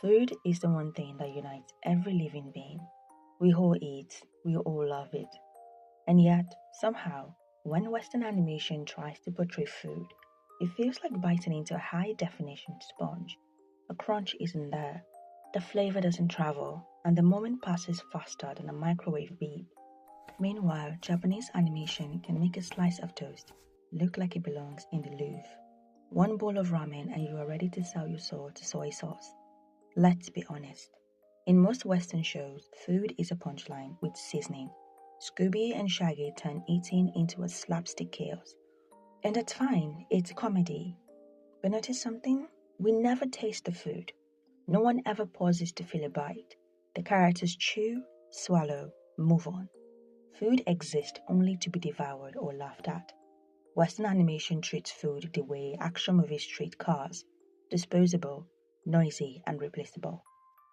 Food is the one thing that unites every living being. We all eat, we all love it. And yet, somehow, when Western animation tries to portray food, it feels like biting into a high definition sponge. A crunch isn't there, the flavor doesn't travel, and the moment passes faster than a microwave beep. Meanwhile, Japanese animation can make a slice of toast look like it belongs in the Louvre. One bowl of ramen and you are ready to sell your soul to soy sauce. Let's be honest. In most Western shows, food is a punchline with seasoning. Scooby and Shaggy turn eating into a slapstick chaos. And that's fine, it's comedy. But notice something? We never taste the food. No one ever pauses to feel a bite. The characters chew, swallow, move on. Food exists only to be devoured or laughed at. Western animation treats food the way action movies treat cars: disposable, noisy, and replaceable.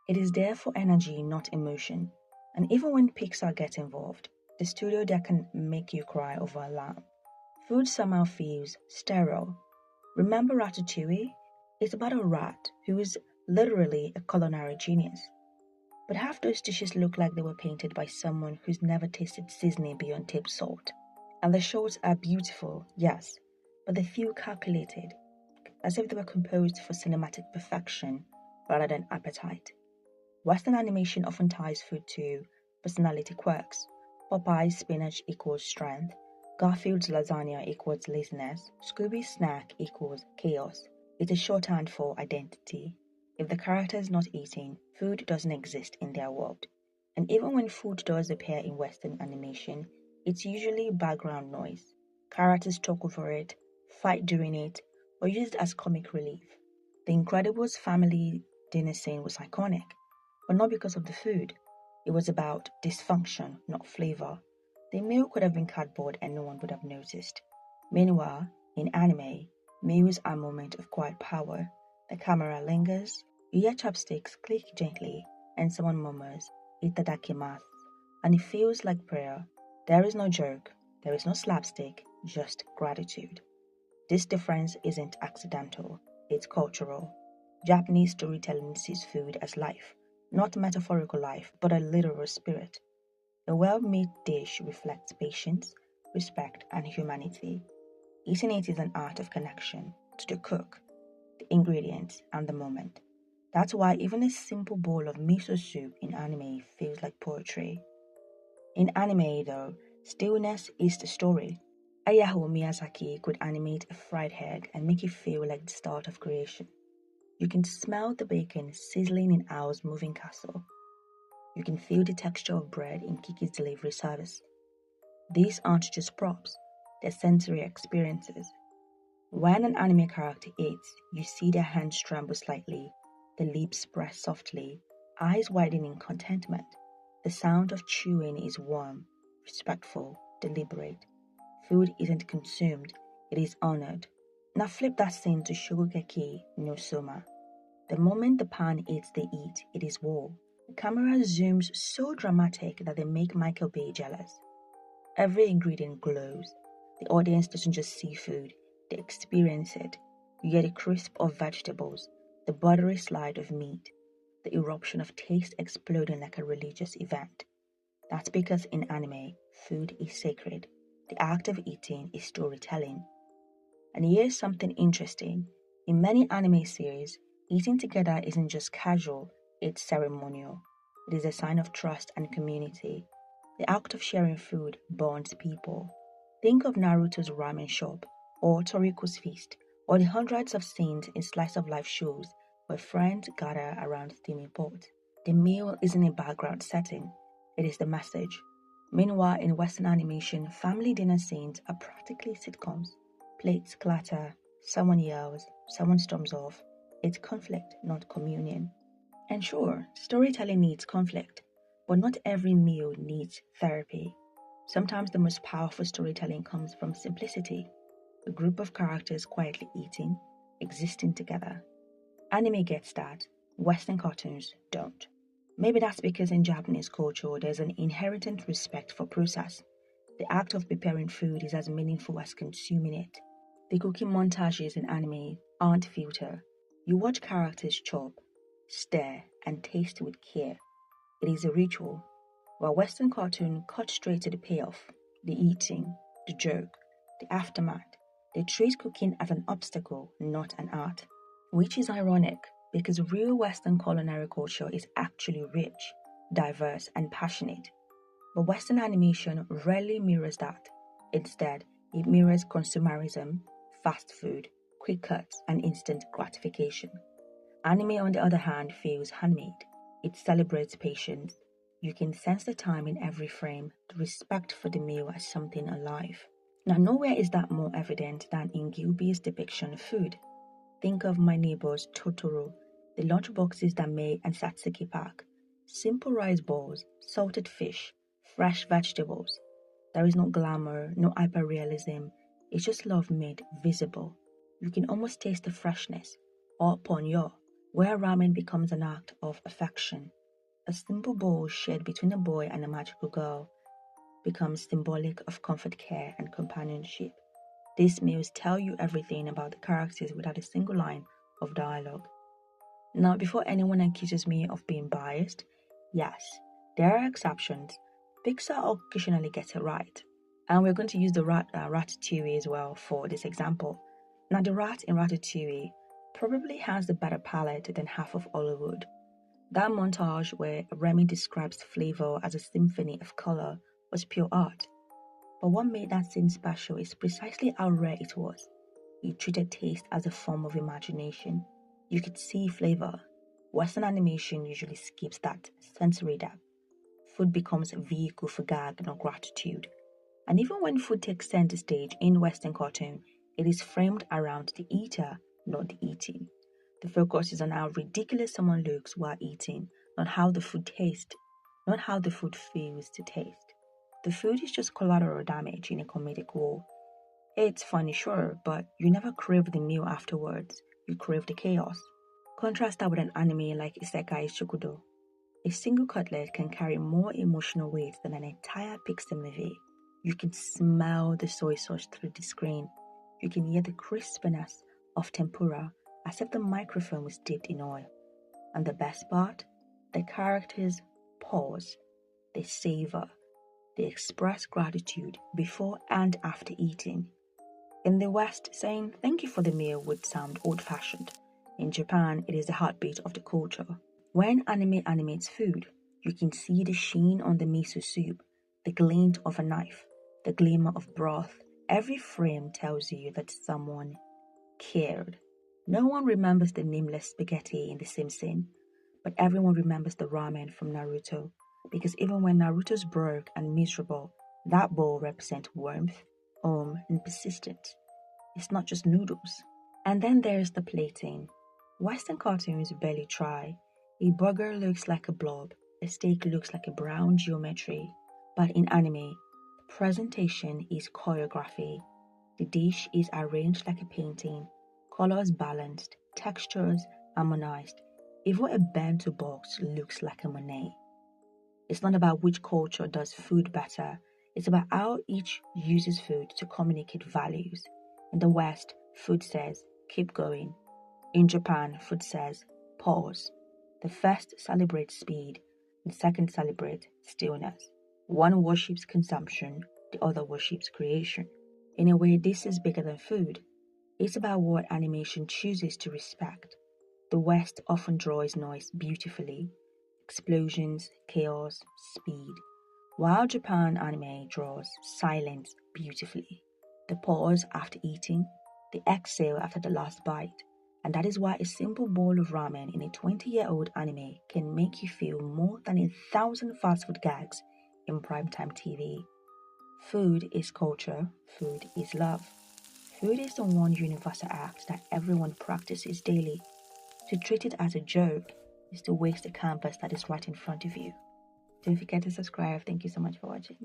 It is there for energy, not emotion. And even when Pixar gets involved, the studio that can make you cry over a lamb, food somehow feels sterile. Remember Ratatouille? It's about a rat who is literally a culinary genius. But half those dishes look like they were painted by someone who's never tasted seasoning beyond table salt. And the shots are beautiful, yes, but they feel calculated, as if they were composed for cinematic perfection rather than appetite. Western animation often ties food to personality quirks. Popeye's spinach equals strength, Garfield's lasagna equals laziness, Scooby's snack equals chaos. It's a shorthand for identity. If the character is not eating, food doesn't exist in their world. And even when food does appear in Western animation, it's usually background noise. Characters talk over it, fight during it, or use it as comic relief. The Incredibles family dinner scene was iconic, but not because of the food. It was about dysfunction, not flavor. The meal could have been cardboard and no one would have noticed. Meanwhile, in anime, meals are a moment of quiet power. The camera lingers, you hear chopsticks click gently, and someone murmurs, "Itadakimasu," and it feels like prayer. There is no joke, there is no slapstick, just gratitude. This difference isn't accidental, it's cultural. Japanese storytelling sees food as life, not metaphorical life, but a literal spirit. A well-made dish reflects patience, respect, and humanity. Eating it is an art of connection to the cook, the ingredients, and the moment. That's why even a simple bowl of miso soup in anime feels like poetry. In anime, though, stillness is the story. Hayao Miyazaki could animate a fried egg and make it feel like the start of creation. You can smell the bacon sizzling in Ao's moving castle. You can feel the texture of bread in Kiki's delivery service. These aren't just props, they're sensory experiences. When an anime character eats, you see their hands tremble slightly, the lips press softly, eyes widen in contentment. The sound of chewing is warm, respectful, deliberate. Food isn't consumed, it is honored. Now flip that scene to Shogugeki no Soma. The moment the pan eats the eat, it is war. The camera zooms so dramatic that they make Michael Bay jealous. Every ingredient glows. The audience doesn't just see food, they experience it. You get a crisp of vegetables, the buttery slide of meat, the eruption of taste exploding like a religious event. That's because in anime, food is sacred. The act of eating is storytelling. And here's something interesting. In many anime series, eating together isn't just casual, it's ceremonial. It is a sign of trust and community. The act of sharing food bonds people. Think of Naruto's ramen shop, or Toriko's feast, or the hundreds of scenes in slice of life shows where friends gather around steaming pots. The meal isn't a background setting, it is the message. Meanwhile, in Western animation, family dinner scenes are practically sitcoms. Plates clatter, someone yells, someone storms off. It's conflict, not communion. And sure, storytelling needs conflict, but not every meal needs therapy. Sometimes the most powerful storytelling comes from simplicity, a group of characters quietly eating, existing together. Anime gets that, Western cartoons don't. Maybe that's because in Japanese culture there's an inherent respect for process. The act of preparing food is as meaningful as consuming it. The cooking montages in anime aren't filter. You watch characters chop, stir, and taste with care. It is a ritual. While Western cartoon cut straight to the payoff, the eating, the joke, the aftermath, they treat cooking as an obstacle, not an art. Which is ironic because real Western culinary culture is actually rich, diverse, and passionate. But Western animation rarely mirrors that. Instead, it mirrors consumerism, fast food, quick cuts, and instant gratification. Anime, on the other hand, feels handmade. It celebrates patience. You can sense the time in every frame, the respect for the meal as something alive. Now, nowhere is that more evident than in Gilby's depiction of food. Think of My Neighbor's Totoro, the lunchboxes that May and Satsuki pack. Simple rice balls, salted fish, fresh vegetables. There is no glamour, no hyperrealism. It's just love made visible. You can almost taste the freshness, or ponyo, where ramen becomes an act of affection. A simple bowl shared between a boy and a magical girl becomes symbolic of comfort, care, and companionship. These meals tell you everything about the characters without a single line of dialogue. Now, before anyone accuses me of being biased, yes, there are exceptions. Pixar occasionally gets it right. And we're going to use the Ratatouille as well for this example. Now, the rat in Ratatouille probably has the better palate than half of Hollywood. That montage where Remy describes flavor as a symphony of color was pure art. But what made that scene special is precisely how rare it was. It treated taste as a form of imagination. You could see flavor. Western animation usually skips that sensory depth. Food becomes a vehicle for gag, not gratitude. And even when food takes center stage in Western cartoon, it is framed around the eater, not the eating. The focus is on how ridiculous someone looks while eating, not how the food tastes, not how the food feels to taste. The food is just collateral damage in a comedic war. It's funny, sure, but you never crave the meal afterwards. You crave the chaos. Contrast that with an anime like Isekai Shukudo. A single cutlet can carry more emotional weight than an entire Pixar movie. You can smell the soy sauce through the screen. You can hear the crispness of tempura as if the microphone was dipped in oil. And the best part? The characters pause. They savor. They express gratitude before and after eating. In the West, saying thank you for the meal would sound old-fashioned. In Japan, it is the heartbeat of the culture. When anime animates food, you can see the sheen on the miso soup, the glint of a knife, the glimmer of broth. Every frame tells you that someone cared. No one remembers the nameless spaghetti in The Simpsons, but everyone remembers the ramen from Naruto. Because even when Naruto's broke and miserable, that bowl represents warmth, home, and persistence. It's not just noodles. And then there's the plating. Western cartoons barely try. A burger looks like a blob, a steak looks like a brown geometry. But in anime, presentation is choreography. The dish is arranged like a painting, colors balanced, textures harmonized. Even a bento box looks like a Monet. It's not about which culture does food better. It's about how each uses food to communicate values. In the West, food says, keep going. In Japan, food says, pause. The first celebrates speed, the second celebrates stillness. One worships consumption, the other worships creation. In a way, this is bigger than food. It's about what animation chooses to respect. The West often draws noise beautifully. Explosions, chaos, speed. While Japan anime draws silence beautifully. The pause after eating, the exhale after the last bite. And that is why a simple bowl of ramen in a 20-year-old anime can make you feel more than 1,000 fast food gags in primetime TV. Food is culture, food is love. Food is the one universal act that everyone practices daily. To treat it as a joke is to waste the canvas that is right in front of you. Don't forget to subscribe. Thank you so much for watching.